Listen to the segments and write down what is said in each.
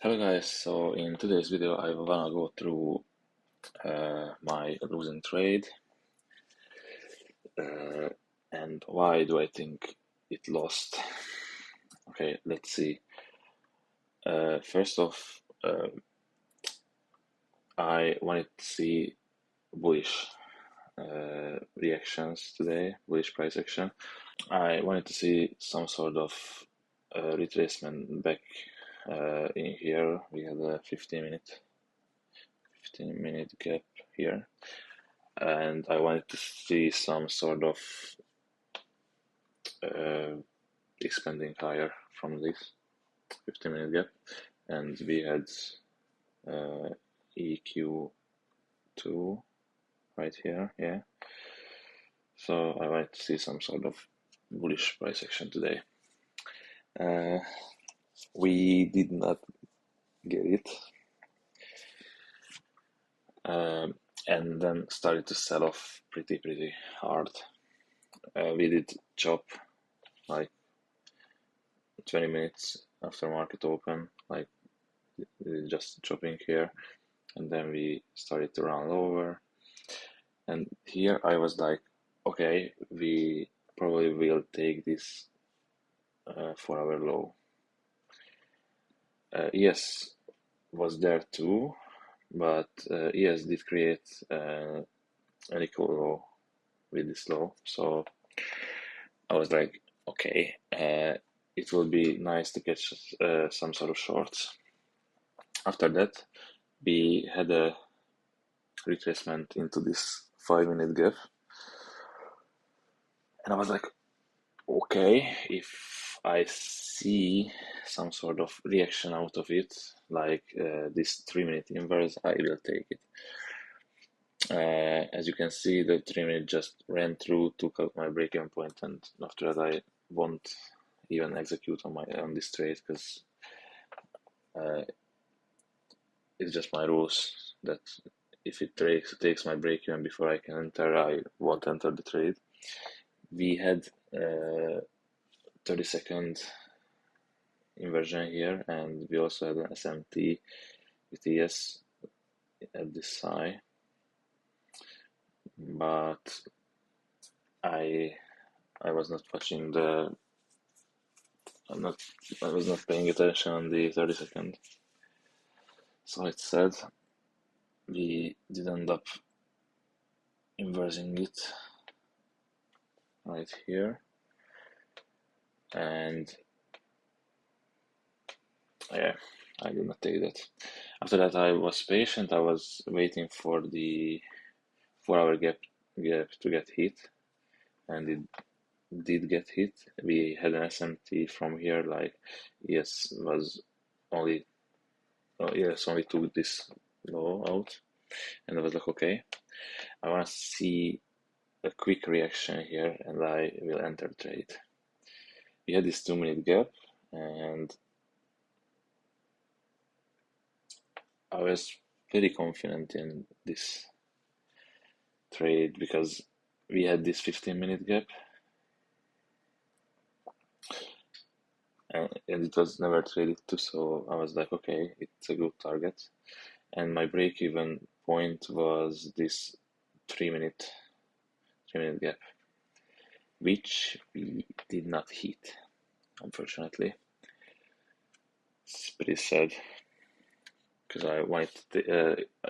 Hello guys, so in today's video I wanna go through my losing trade and why do I think it lost. Okay, let's see. First off, I wanted to see bullish reactions today, bullish price action. I wanted to see some sort of retracement back in here. We had a 15 minute gap here, and I wanted to see some sort of expanding higher from this 15-minute gap, and we had EQ2 right here, yeah. So I wanted to see some sort of bullish price action today. We did not get it, and then started to sell off pretty hard. We did chop like 20 minutes after market open, like just chopping here, and then we started to run lower, and here I was like, okay, we probably will take this for our low. ES was there too, but ES did create an equal low with this low, so I was like, okay, it will be nice to catch some sort of shorts. After that, we had a retracement into this 5-minute gap, and I was like, okay, if I see some sort of reaction out of it, like this 3-minute inverse, I will take it. As you can see, the 3-minute just ran through, took out my break-even point, and after that I won't even execute on this trade because it's just my rules that if it takes my break-even before I can enter, I won't enter the trade. We had 30-second inversion here, and we also had an SMT with ES at this high, but I was not watching I was not paying attention on the 30-second. So it's sad we did end up inversing it right here, and yeah, I did not take that. After that, I was patient. I was waiting for the 4-hour gap to get hit, and it did get hit. We had an SMT from here, like ES was only only took this low out, and I was like, okay, I want to see a quick reaction here, and I will enter trade. We had this 2-minute gap, and I was very confident in this trade because we had this 15-minute gap, and it was never traded to, so I was like, okay, it's a good target. And my break-even point was this 3-minute gap, which we did not hit, unfortunately. It's pretty sad because I wanted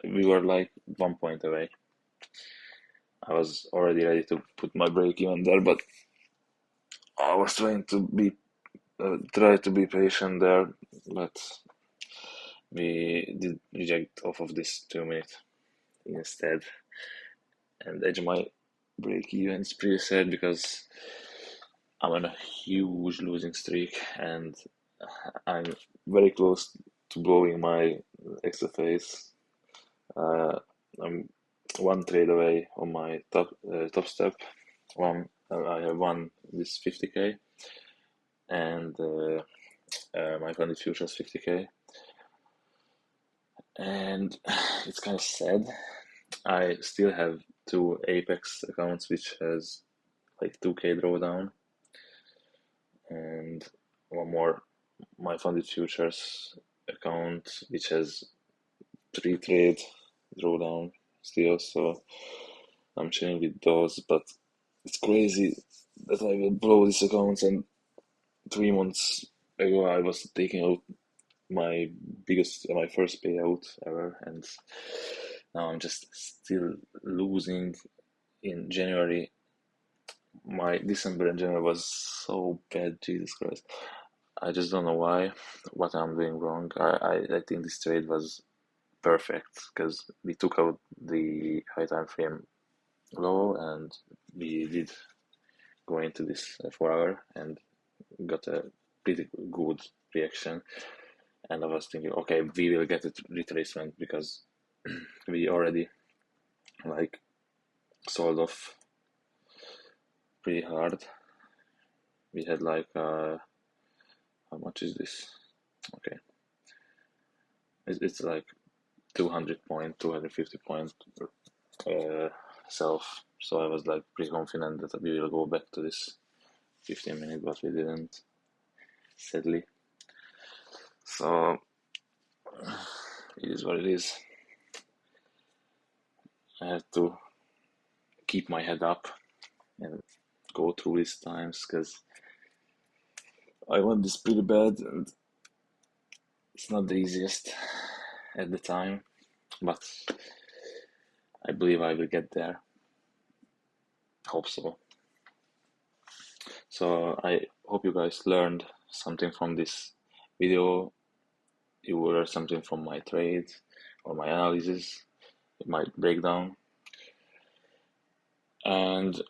we were like 1 point away. I was already ready to put my break-even there, but I was trying to be patient there, but we did reject off of this 2-minute instead, and edge my break even is pretty sad because I'm on a huge losing streak and I'm very close to blowing my XFAs. I'm one trade away on my top step. I have won this 50k, and my funded futures 50k, and it's kind of sad. I still have 2 Apex accounts which has like 2k drawdown, and one more my funded futures account which has 3 trade drawdown still, so I'm chilling with those. But it's crazy that I will blow this account, and 3 months ago I was taking out my first payout ever, and now I'm just still losing. In January, my December and January was so bad, Jesus Christ. I just don't know what I'm doing wrong. I think this trade was perfect because we took out the high time frame low, and we did go into this 4 hour and got a pretty good reaction. And I was thinking, okay, we will get a retracement because we already like sold off pretty hard. We had like how much is this? Okay, it's like 200 point, 250 point self. So I was like pretty confident that we will go back to this 15 minute, but we didn't, sadly. So it is what it is. I have to keep my head up and go through these times because I want this pretty bad, and it's not the easiest at the time, but I believe I will get there. Hope so. So I hope you guys learned something from this video. You learned something from my trade or my analysis, my breakdown, and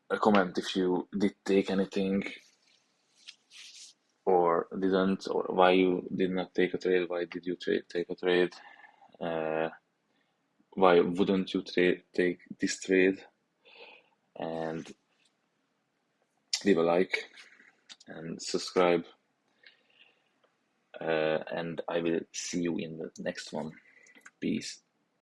a comment if you did take anything or didn't, or why you did not take a trade, why did you take a trade, why wouldn't you take this trade, and leave a like and subscribe, and I will see you in the next one. Peace.